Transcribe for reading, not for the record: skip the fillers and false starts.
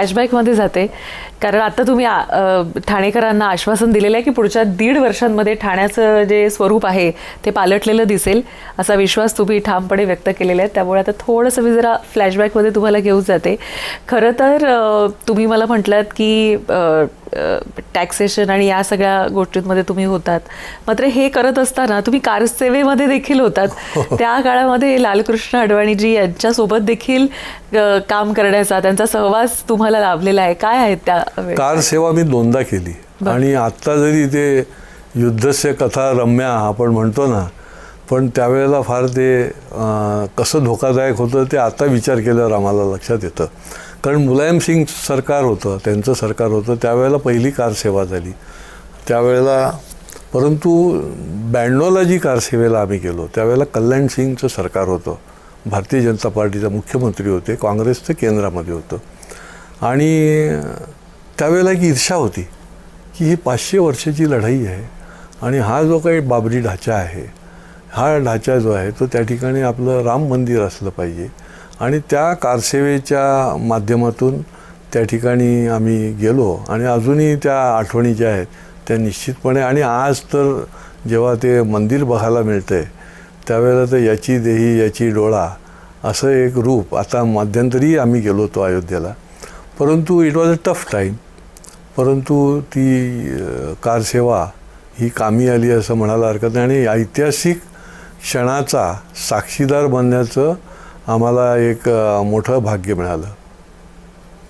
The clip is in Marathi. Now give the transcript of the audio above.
फ्लॅशबॅकमध्ये जाते, कारण आता तुम्ही ठाणेकरांना आश्वासन दिलेलं आहे की पुढच्या 1.5 वर्षांमध्ये ठाण्याचं जे स्वरूप आहे ते पालटलेलं दिसेल, असा विश्वास तुम्ही ठामपणे व्यक्त केलेला आहे. त्यामुळे आता थोडंसं मी जरा फ्लॅशबॅकमध्ये तुम्हाला घेऊन जाते. खरं तर तुम्ही मला म्हटलात की टॅक्सेशन आणि या सगळ्या गोष्टींमध्ये तुम्ही होतात, मात्र हे करत असताना तुम्ही कारसेवेमध्ये देखील होतात. त्या काळामध्ये लालकृष्ण अडवाणीजी यांच्यासोबत देखील काम करण्याचा त्यांचा सहवास तुम्हाला लाभलेला आहे. काय आहेत त्या कार सेवा मी 2दा केली. आणि आत्ता जरी ते युद्धस्य कथा रम्या आपण म्हणतो ना, पण त्यावेळेला फार ते कसं धोकादायक होतं ते आता विचार केल्यावर आम्हाला लक्षात येतं. कारण मुलायम सिंग सरकार होतं, त्यांचं सरकार होतं, त्यावेळेला पहिली कार सेवा झाली त्यावेळेला. परंतु 92ला जी कार सेवेला आम्ही गेलो त्यावेळेला कल्याण सिंगचं सरकार होतं, भारतीय जनता पार्टीचा मुख्यमंत्री होते, काँग्रेसचं केंद्रामध्ये होतं. आणि त्यावेळेला एक ईर्ष्या होती की ही 500 वर्षाची लढाई आहे आणि हा जो काही बाबरी ढाचा आहे, हा ढाचा जो आहे तो त्या ठिकाणी आपलं राम मंदिर असलं पाहिजे. आणि त्या कारसेवेच्या माध्यमातून त्या ठिकाणी आम्ही गेलो आणि अजूनही त्या आठवणी ज्या आहेत त्या निश्चितपणे. आणि आज तर जेव्हा ते मंदिर बघायला मिळतं आहे त्यावेळेला तर याची देही याची डोळा असं एक रूप. आता मध्यंतरी आम्ही गेलो होतो अयोध्येला, परंतु it was a tough time. परंतु ती कारसेवा ही कामी आली असं म्हणायला हरकत नाही. आणि ऐतिहासिक क्षणाचा साक्षीदार बनण्याचं आम्हाला एक मोठं भाग्य मिळालं.